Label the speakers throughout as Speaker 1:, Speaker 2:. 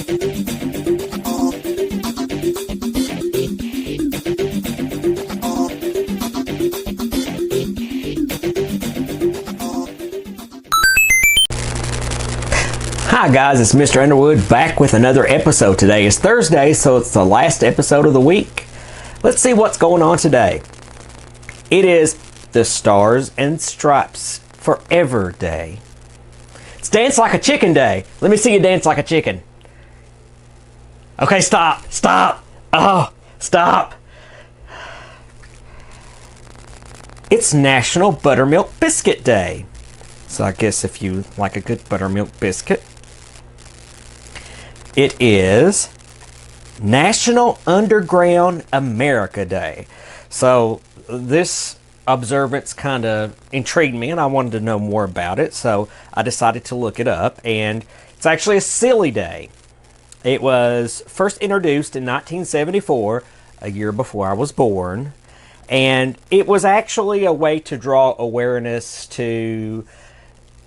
Speaker 1: Hi guys, it's Mr. Underwood back with another episode. Today is Thursday, so it's the last episode of the week. Let's see what's going on today. It is the Stars and Stripes Forever Day. It's Dance Like a Chicken Day. Let me see you dance like a chicken. Okay, stop. Oh, stop. It's National Buttermilk Biscuit Day. So I guess if you like a good buttermilk biscuit. It is National Underground America Day. So this observance kind of intrigued me and I wanted to know more about it. So I decided to look it up, and it's actually a silly day. It was first introduced in 1974, a year before I was born. And it was actually a way to draw awareness to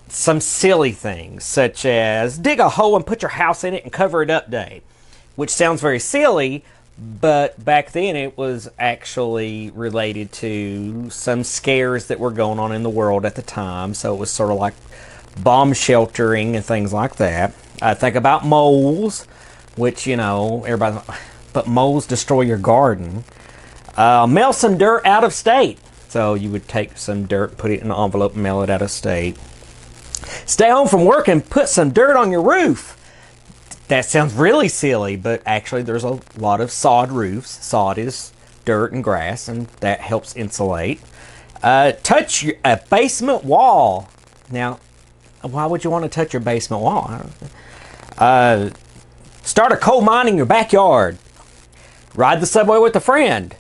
Speaker 1: some silly things, such as dig a hole and put your house in it and cover it up day, which sounds very silly, but back then it was actually related to some scares that were going on in the world at the time. So it was sort of like bomb sheltering and things like that. I think about moles, which, you know, everybody, but moles destroy your garden. Mail some dirt out of state. So you would take some dirt, put it in an envelope, and mail it out of state. Stay home from work and put some dirt on your roof. That sounds really silly, but actually there's a lot of sod roofs. Sod is dirt and grass, and that helps insulate. Touch a basement wall. Now, why would you want to touch your basement wall? Start a coal mine in your backyard. Ride the subway with a friend.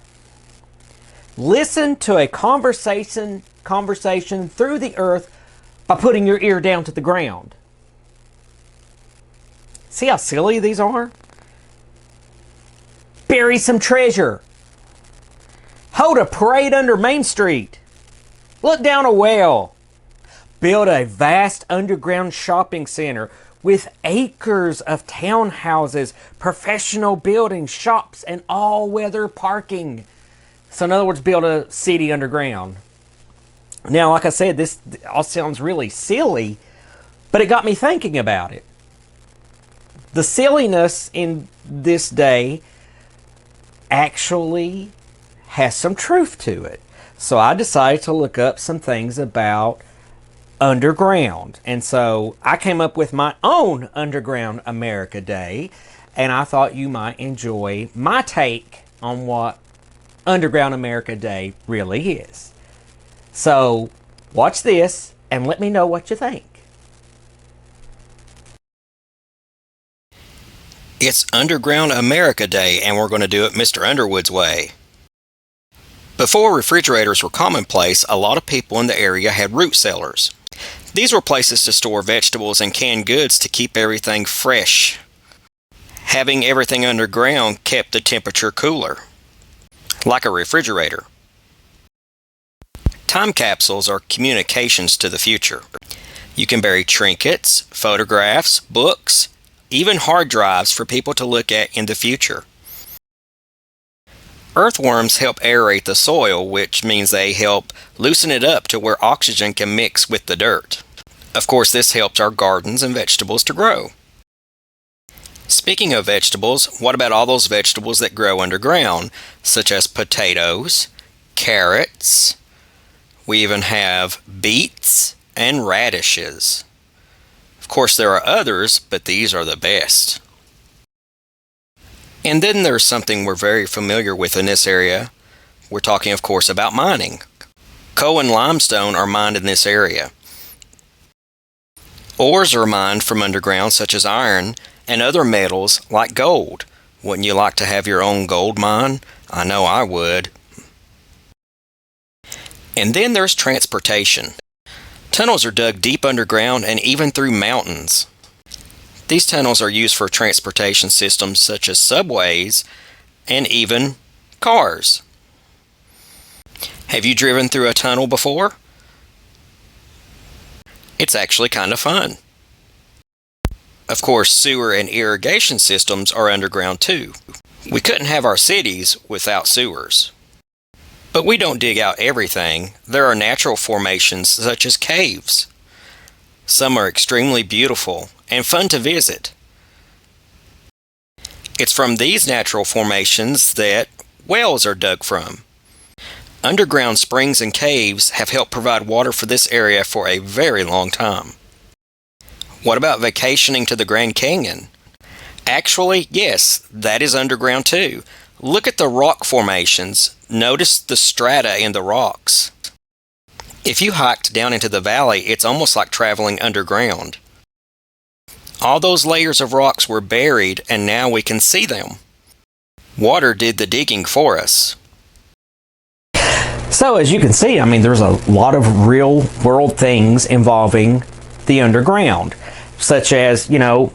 Speaker 1: Listen to a conversation through the earth by putting your ear down to the ground. See how silly these are? Bury some treasure. Hold a parade under Main Street. Look down a well. Build a vast underground shopping center with acres of townhouses, professional buildings, shops, and all-weather parking. So in other words, build a city underground. Now, like I said, this all sounds really silly, but it got me thinking about it. The silliness in this day actually has some truth to it. So I decided to look up some things about underground. And so I came up with my own Underground America Day, and I thought you might enjoy my take on what Underground America Day really is. So, watch this and let me know what you think.
Speaker 2: It's Underground America Day, and we're going to do it Mr. Underwood's way. Before refrigerators were commonplace, a lot of people in the area had root cellars. These were places to store vegetables and canned goods to keep everything fresh. Having everything underground kept the temperature cooler, like a refrigerator. Time capsules are communications to the future. You can bury trinkets, photographs, books, even hard drives for people to look at in the future. Earthworms help aerate the soil, which means they help loosen it up to where oxygen can mix with the dirt. Of course, this helps our gardens and vegetables to grow. Speaking of vegetables, what about all those vegetables that grow underground, such as potatoes, carrots? We even have beets and radishes. Of course, there are others, but these are the best. And then there's something we're very familiar with in this area. We're talking, of course, about mining. Coal and limestone are mined in this area. Ores are mined from underground, such as iron and other metals like gold. Wouldn't you like to have your own gold mine? I know I would. And then there's transportation. Tunnels are dug deep underground and even through mountains. These tunnels are used for transportation systems such as subways and even cars. Have you driven through a tunnel before? It's actually kind of fun. Of course, sewer and irrigation systems are underground too. We couldn't have our cities without sewers. But we don't dig out everything. There are natural formations such as caves. Some are extremely beautiful and fun to visit. It's from these natural formations that wells are dug from. Underground springs and caves have helped provide water for this area for a very long time. What about vacationing to the Grand Canyon? Actually, yes, that is underground too. Look at the rock formations. Notice the strata in the rocks. If you hiked down into the valley, it's almost like traveling underground. All those layers of rocks were buried, and now we can see them. Water did the digging for us.
Speaker 1: So as you can see, I mean, there's a lot of real world things involving the underground, such as, you know,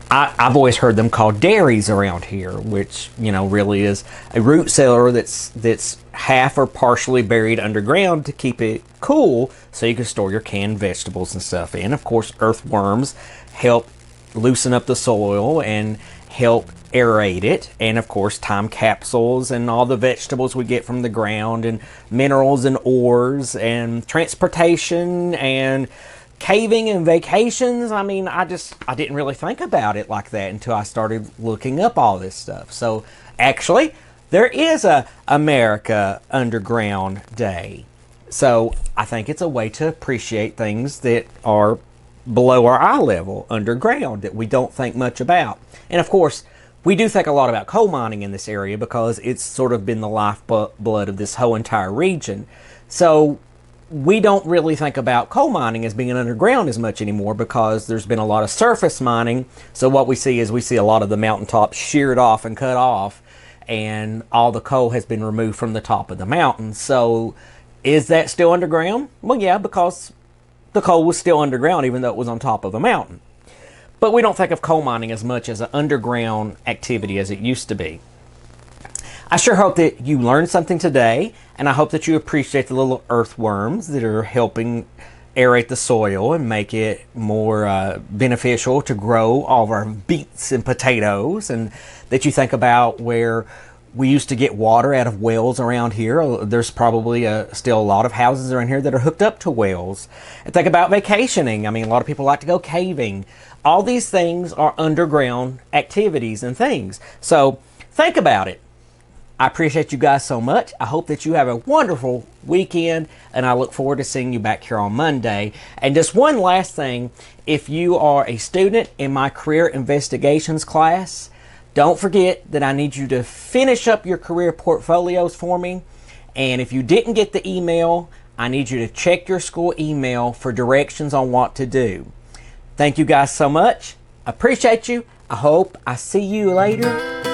Speaker 1: I've always heard them called dairies around here, which, you know, really is a root cellar that's half or partially buried underground to keep it cool so you can store your canned vegetables and stuff in. Of course, earthworms help loosen up the soil and help aerate it, and of course time capsules and all the vegetables we get from the ground, and minerals and ores and transportation and caving and vacations. I mean, I didn't really think about it like that until I started looking up all this stuff. So actually there is a America Underground Day. So I think it's a way to appreciate things that are below our eye level, underground, that we don't think much about. And of course, we do think a lot about coal mining in this area because it's sort of been the lifeblood of this whole entire region. So we don't really think about coal mining as being underground as much anymore because there's been a lot of surface mining. So what we see is we see a lot of the mountaintops sheared off and cut off, and all the coal has been removed from the top of the mountain. So is that still underground? Well, yeah, because the coal was still underground even though it was on top of a mountain. But we don't think of coal mining as much as an underground activity as it used to be. I sure hope that you learned something today, and I hope that you appreciate the little earthworms that are helping aerate the soil and make it more beneficial to grow all of our beets and potatoes, and that you think about where we used to get water out of wells around here. There's probably still a lot of houses around here that are hooked up to wells. And think about vacationing. I mean, a lot of people like to go caving. All these things are underground activities and things. So think about it. I appreciate you guys so much. I hope that you have a wonderful weekend, and I look forward to seeing you back here on Monday. And just one last thing, if you are a student in my career investigations class, don't forget that I need you to finish up your career portfolios for me. And if you didn't get the email, I need you to check your school email for directions on what to do. Thank you guys so much. I appreciate you. I hope I see you later.